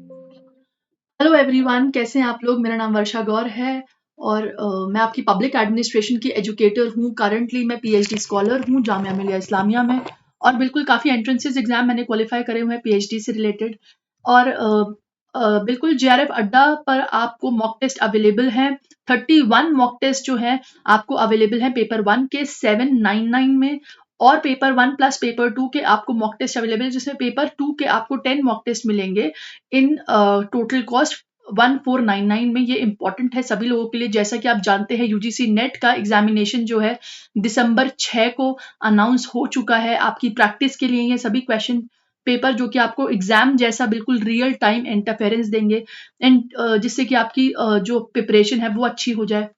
Hello everyone, कैसे हैं आप लोग। मेरा नाम वर्षा गौर है और मैं आपकी पब्लिक एडमिनिस्ट्रेशन की एजुकेटर हूँ। करंटली मैं पीएचडी स्कॉलर हूँ जामिया मिलिया इस्लामिया में, और बिल्कुल काफ़ी एंट्रेंसेस एग्जाम मैंने क्वालिफाई करे हुए हैं पीएचडी से रिलेटेड। और बिल्कुल जेआरएफ अड्डा पर आपको मॉक टेस्ट अवेलेबल हैं। 31 मॉक टेस्ट जो है आपको अवेलेबल हैं पेपर 1 के 799 में, और पेपर 1 प्लस पेपर 2 के आपको मॉक टेस्ट अवेलेबल है, जिसमें पेपर 2 के आपको 10 मॉक टेस्ट मिलेंगे इन टोटल कॉस्ट 1499 में। ये इंपॉर्टेंट है सभी लोगों के लिए। जैसा कि आप जानते हैं यूजीसी नेट का एग्जामिनेशन जो है दिसंबर 6 को अनाउंस हो चुका है। आपकी प्रैक्टिस के लिए ये सभी क्वेश्चन पेपर जो कि आपको एग्जाम जैसा बिल्कुल रियल टाइम इंटरफेरेंस देंगे, एंड जिससे कि आपकी जो प्रिपरेशन है वो अच्छी हो जाए।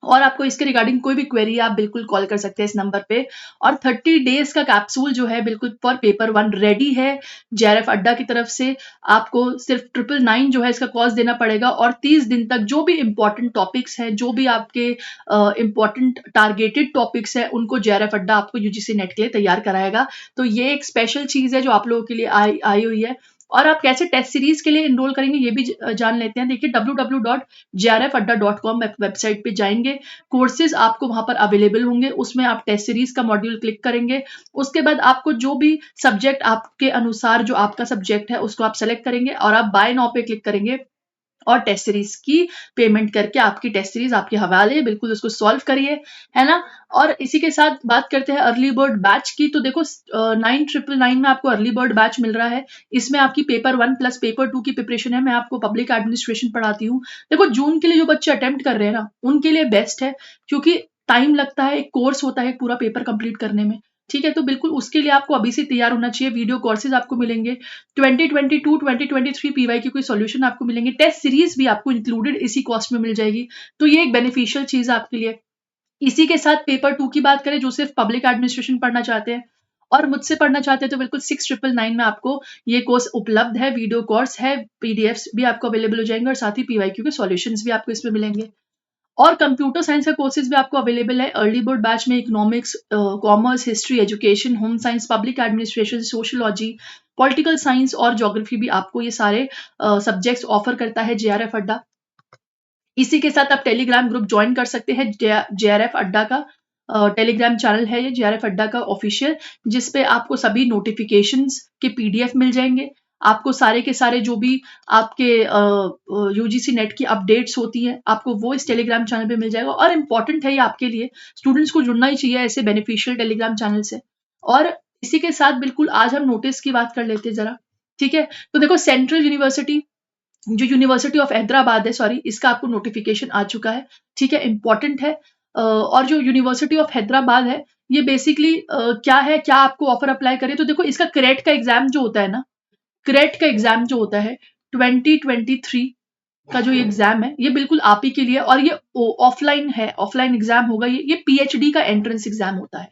और आपको इसके रिगार्डिंग कोई भी क्वेरी आप बिल्कुल कॉल कर सकते हैं इस नंबर पे। और 30 डेज का कैप्सूल जो है बिल्कुल फॉर पेपर 1 रेडी है जेआरएफ अड्डा की तरफ से। आपको सिर्फ 999 जो है इसका कॉस्ट देना पड़ेगा, और 30 दिन तक जो भी इंपॉर्टेंट टॉपिक्स हैं, जो भी आपके इंपॉर्टेंट टारगेटेड टॉपिक्स हैं, उनको जेआरएफ अड्डा आपको यूजीसी नेट के लिए तैयार कराएगा। तो ये एक स्पेशल चीज है जो आप लोगों के लिए आई हुई है। और आप कैसे टेस्ट सीरीज के लिए इनरोल करेंगे ये भी जान लेते हैं। देखिए www.jrfadda.com वेबसाइट पे जाएंगे, कोर्सेज आपको वहां पर अवेलेबल होंगे, उसमें आप टेस्ट सीरीज का मॉड्यूल क्लिक करेंगे। उसके बाद आपको जो भी सब्जेक्ट आपके अनुसार जो आपका सब्जेक्ट है उसको आप सेलेक्ट करेंगे, और आप बाय नाउ पे क्लिक करेंगे और टेस्ट सीरीज की पेमेंट करके आपकी टेस्ट सीरीज आपके हवाले, बिल्कुल उसको सॉल्व करिए, है ना। और इसी के साथ बात करते हैं अर्ली बर्ड बैच की। तो देखो 9999 में आपको अर्ली बर्ड बैच मिल रहा है। इसमें आपकी पेपर 1 प्लस पेपर 2 की प्रिपरेशन है। मैं आपको पब्लिक एडमिनिस्ट्रेशन पढ़ाती हूँ। देखो जून के लिए जो बच्चे अटेम्प्ट कर रहे हैं ना, उनके लिए बेस्ट है, क्योंकि टाइम लगता है, एक कोर्स होता है पूरा पेपर कंप्लीट करने में। ठीक है, तो बिल्कुल उसके लिए आपको अभी से तैयार होना चाहिए। वीडियो कोर्सेज आपको मिलेंगे, 2022 2023 पीवाईक्यू की सॉल्यूशन आपको मिलेंगे, टेस्ट सीरीज भी आपको इंक्लूडेड इसी कॉस्ट में मिल जाएगी। तो ये एक बेनिफिशियल चीज है आपके लिए। इसी के साथ पेपर 2 की बात करें, जो सिर्फ पब्लिक एडमिनिस्ट्रेशन पढ़ना चाहते हैं और मुझसे पढ़ना चाहते हैं, तो बिल्कुल 6999 में आपको ये कोर्स उपलब्ध है। वीडियो कोर्स है, पीडीएफ्स भी आपको अवेलेबल हो जाएंगे, और साथ ही पीवाईक्यू के सॉल्यूशंस भी आपको इसमें मिलेंगे। और कंप्यूटर साइंस का कोर्सेज भी आपको अवेलेबल है अर्ली बोर्ड बैच में। Economics, commerce, history, education, home science, public administration, sociology, political science और ज्योग्राफी भी आपको ये सारे सब्जेक्ट्स ऑफर करता है जेआरएफ अड्डा। इसी के साथ आप टेलीग्राम ग्रुप ज्वाइन कर सकते हैं। जेआरएफ अड्डा का टेलीग्राम चैनल है ये, जेआरएफ अड्डा का ऑफिशियल, जिसपे आपको सभी नोटिफिकेशंस के पीडीएफ मिल जाएंगे। आपको सारे के सारे जो भी आपके यूजीसी नेट की अपडेट्स होती हैं, आपको वो इस टेलीग्राम चैनल पे मिल जाएगा। और इम्पॉर्टेंट है ये आपके लिए, स्टूडेंट्स को जुड़ना ही चाहिए ऐसे बेनिफिशियल टेलीग्राम चैनल से। और इसी के साथ बिल्कुल आज हम नोटिस की बात कर लेते हैं जरा। ठीक है, तो देखो सेंट्रल यूनिवर्सिटी, जो यूनिवर्सिटी ऑफ हैदराबाद है, सॉरी, इसका आपको नोटिफिकेशन आ चुका है। ठीक है, इंपॉर्टेंट है। और जो यूनिवर्सिटी ऑफ हैदराबाद है, ये बेसिकली क्या है, क्या आपको ऑफर अप्लाई करे, तो देखो इसका क्रेट का एग्जाम जो होता है ना, क्रेट का एग्जाम जो होता है 2023 का जो एग्जाम है, ये बिल्कुल आप ही के लिए, और ये ऑफलाइन है, ऑफलाइन एग्जाम होगा। ये पीएचडी का एंट्रेंस एग्जाम होता है।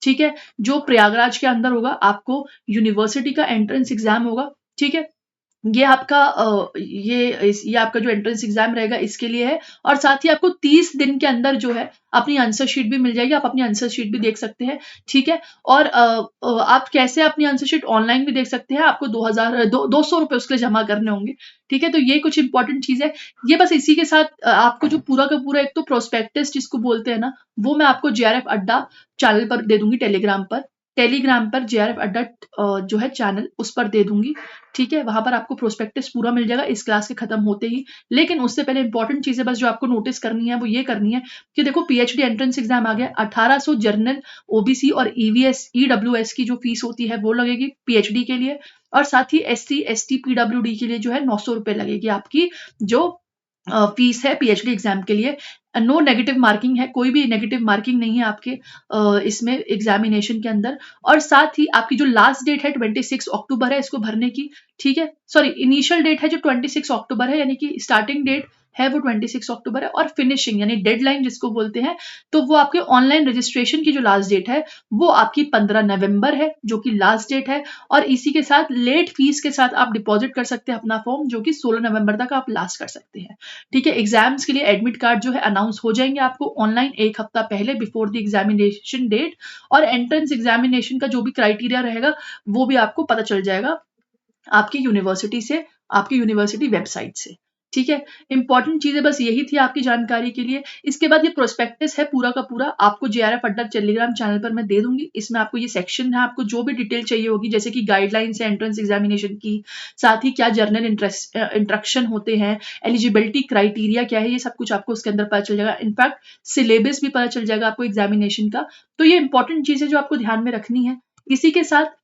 ठीक है, जो प्रयागराज के अंदर होगा, आपको यूनिवर्सिटी का एंट्रेंस एग्जाम होगा। ठीक है, ये आपका ये आपका जो एंट्रेंस एग्जाम रहेगा इसके लिए है। और साथ ही आपको 30 दिन के अंदर जो है अपनी आंसर शीट भी मिल जाएगी। आप अपनी आंसर शीट भी देख सकते हैं। ठीक है, और आप कैसे अपनी आंसर शीट ऑनलाइन भी देख सकते हैं। आपको 200 रुपए उसके लिए जमा करने होंगे। ठीक है, तो ये कुछ इंपॉर्टेंट चीज है। ये बस इसी के साथ आपको जो पूरा का पूरा एक तो प्रोस्पेक्टस जिसको बोलते हैं ना, वो मैं आपको जेआरएफ अड्डा चैनल पर दे दूंगी, टेलीग्राम पर जेआरएफ अड्डा जो है चैनल, उस पर दे दूंगी। ठीक है, वहां पर आपको प्रोस्पेक्टस पूरा मिल जाएगा इस क्लास के खत्म होते ही। लेकिन उससे पहले इंपॉर्टेंट चीजें बस जो आपको नोटिस करनी है वो ये करनी है कि देखो पीएचडी एंट्रेंस एग्जाम आ गया। 1800 जनरल, ओबीसी और ईवीएस ईडब्ल्यूएस की जो फीस होती है वो लगेगी पीएचडी के लिए, और साथ ही एससी एसटी पीडब्ल्यूडी के लिए जो है 900 रुपए लगेगी आपकी जो फीस है पीएचडी एग्जाम के लिए। नो नेगेटिव मार्किंग है, कोई भी नेगेटिव मार्किंग नहीं है आपके इसमें एग्जामिनेशन के अंदर। और साथ ही आपकी जो लास्ट डेट है 26 अक्टूबर है इसको भरने की। ठीक है, सॉरी, इनिशियल डेट है जो 26 अक्टूबर है, यानी कि स्टार्टिंग डेट है वो 26 अक्टूबर है, और फिनिशिंग यानी डेडलाइन जिसको बोलते हैं, तो वो आपके ऑनलाइन रजिस्ट्रेशन की जो लास्ट डेट है वो आपकी 15 नवंबर है, जो कि लास्ट डेट है। और इसी के साथ लेट फीस के साथ आप डिपॉजिट कर सकते हैं अपना फॉर्म, जो कि 16 नवंबर तक आप लास्ट कर सकते हैं। ठीक है, एग्जाम्स के लिए एडमिट कार्ड जो है अनाउंस हो जाएंगे आपको ऑनलाइन एक हफ्ता पहले, बिफोर द एग्जामिनेशन डेट। और एंट्रेंस एग्जामिनेशन का जो भी क्राइटेरिया रहेगा वो भी आपको पता चल जाएगा आपकी यूनिवर्सिटी से आपकी यूनिवर्सिटी वेबसाइट से। ठीक है, इंपॉर्टेंट चीजें बस यही थी आपकी जानकारी के लिए। इसके बाद ये प्रोस्पेक्टस है पूरा का पूरा, आपको JRF अड्डा टेलीग्राम चैनल पर मैं दे दूंगी। इसमें आपको ये सेक्शन है, आपको जो भी डिटेल चाहिए होगी, जैसे कि गाइडलाइंस है एंट्रेंस एग्जामिनेशन की, साथ ही क्या जर्नल इंट्रक्शन होते हैं, एलिजिबिलिटी क्राइटेरिया क्या है, ये सब कुछ आपको उसके अंदर पता चल जाएगा। इनफैक्ट सिलेबस भी पता चल जाएगा आपको एग्जामिनेशन का। तो ये इंपॉर्टेंट चीजें जो आपको ध्यान में रखनी है। इसी के साथ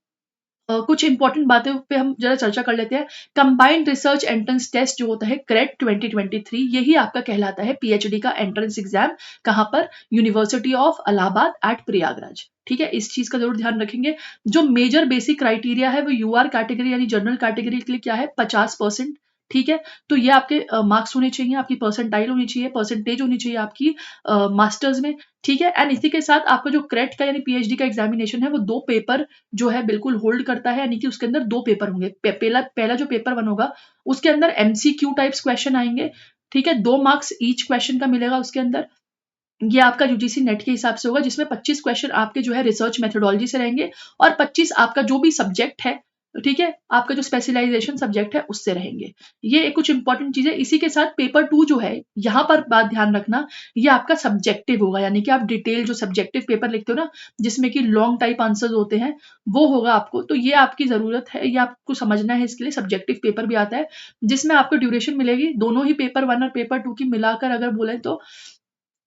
कुछ इंपॉर्टेंट बातें पे हम जरा चर्चा कर लेते हैं। कंबाइंड रिसर्च एंट्रेंस टेस्ट जो होता है क्रेट 2023, यही आपका कहलाता है पीएचडी का एंट्रेंस एग्जाम। कहां पर? University of Allahabad at Prayagraj. ठीक है, इस चीज का जरूर ध्यान रखेंगे। जो मेजर बेसिक क्राइटेरिया है वो यूआर कैटेगरी यानी जनरल कैटेगरी के लिए क्या है? 50%। ठीक है, तो ये आपके मार्क्स होने चाहिए, आपकी परसेंटाइल होनी चाहिए, परसेंटेज होनी चाहिए आपकी मास्टर्स में। ठीक है, एंड इसी के साथ आपका जो क्रेट का यानी पीएचडी का एग्जामिनेशन है वो 2 पेपर जो है बिल्कुल होल्ड करता है, यानी कि उसके अंदर 2 पेपर होंगे। पहला जो पेपर 1 होगा उसके अंदर एमसीक्यू टाइप्स क्वेश्चन आएंगे। ठीक है, 2 मार्क्स ईच क्वेश्चन का मिलेगा उसके अंदर। ये आपका यूजीसी नेट के हिसाब से होगा, जिसमें 25 क्वेश्चन आपके जो है रिसर्च मेथोडोलॉजी से रहेंगे और 25 आपका जो भी सब्जेक्ट है, ठीक है, आपका जो स्पेशलाइजेशन सब्जेक्ट है उससे रहेंगे। ये कुछ इंपॉर्टेंट चीज है। इसी के साथ पेपर 2 जो है, यहाँ पर बात ध्यान रखना, ये आपका सब्जेक्टिव होगा, यानी कि आप डिटेल जो सब्जेक्टिव पेपर लिखते हो ना, जिसमें कि लॉन्ग टाइप आंसर्स होते हैं, वो होगा आपको। तो ये आपकी जरूरत है, ये आपको समझना है। इसके लिए सब्जेक्टिव पेपर भी आता है, जिसमें आपको ड्यूरेशन मिलेगी दोनों ही पेपर 1 और पेपर 2 की मिलाकर अगर बोले तो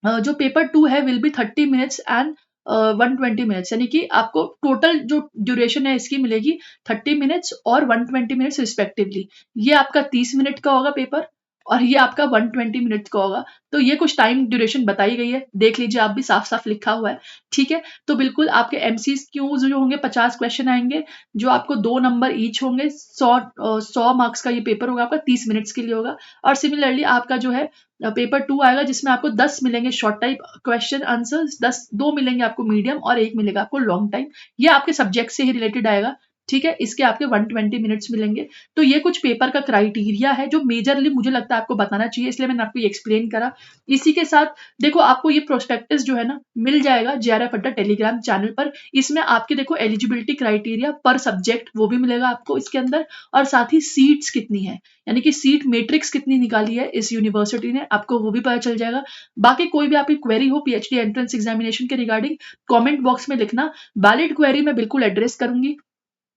जो पेपर 2 है will be 30 minutes and 120 minutes, यानी कि आपको टोटल जो ड्यूरेशन है इसकी मिलेगी 30 मिनट्स और 120 मिनट्स रिस्पेक्टिवली। ये आपका 30 मिनट का होगा पेपर और ये आपका 120 मिनट्स का होगा। तो ये कुछ टाइम ड्यूरेशन बताई गई है, देख लीजिए, आप भी साफ साफ लिखा हुआ है। ठीक है, तो बिल्कुल आपके एमसीक्यूज जो होंगे 50 क्वेश्चन आएंगे, जो आपको 2 नंबर ईच होंगे। 100 मार्क्स का ये पेपर होगा आपका, 30 मिनट्स के लिए होगा। और सिमिलरली आपका जो है पेपर 2 आएगा, जिसमें आपको 10 मिलेंगे शॉर्ट टाइप क्वेश्चन आंसर्स, 2 मिलेंगे आपको मीडियम और 1 मिलेगा आपको लॉन्ग टाइम। ये आपके सब्जेक्ट से ही रिलेटेड आएगा। ठीक है, इसके आपके 120 मिनट्स मिलेंगे। तो ये कुछ पेपर का क्राइटेरिया है जो मेजरली मुझे लगता है आपको बताना चाहिए, इसलिए मैंने आपको ये एक्सप्लेन करा। इसी के साथ देखो, आपको ये प्रोस्पेक्टस जो है ना मिल जाएगा JRF अड्डा टेलीग्राम चैनल पर। इसमें आपके देखो एलिजिबिलिटी क्राइटेरिया पर सब्जेक्ट वो भी मिलेगा आपको इसके अंदर, और साथ ही सीट्स कितनी है, यानी कि सीट मैट्रिक्स कितनी निकाली है इस यूनिवर्सिटी ने, आपको वो भी पता चल जाएगा। बाकी कोई भी आपकी क्वेरी हो पीएचडी एंट्रेंस एग्जामिनेशन के रिगार्डिंग, कमेंट बॉक्स में लिखना, वैलिड क्वेरी मैं बिल्कुल एड्रेस करूंगी।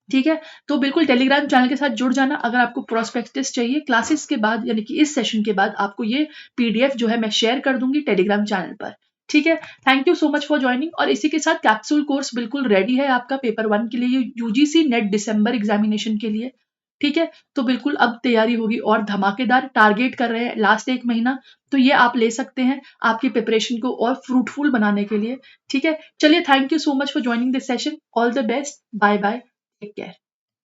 ठीक है, तो बिल्कुल टेलीग्राम चैनल के साथ जुड़ जाना। अगर आपको प्रोस्पेक्टस चाहिए क्लासेस के बाद, यानी कि इस सेशन के बाद, आपको ये पीडीएफ जो है मैं शेयर कर दूंगी टेलीग्राम चैनल पर। ठीक है, thank you so much for joining. और इसी के साथ कैप्सूल कोर्स बिल्कुल रेडी है आपका पेपर 1 के लिए, यूजीसी नेट दिसंबर एग्जामिनेशन के लिए। ठीक है, तो बिल्कुल अब तैयारी होगी और धमाकेदार, टारगेट कर रहे हैं लास्ट 1 महीना, तो ये आप ले सकते हैं आपकी प्रिपरेशन को और फ्रूटफुल बनाने के लिए। ठीक है, चलिए, thank you so much for joining this session. All the best, bye bye, take care.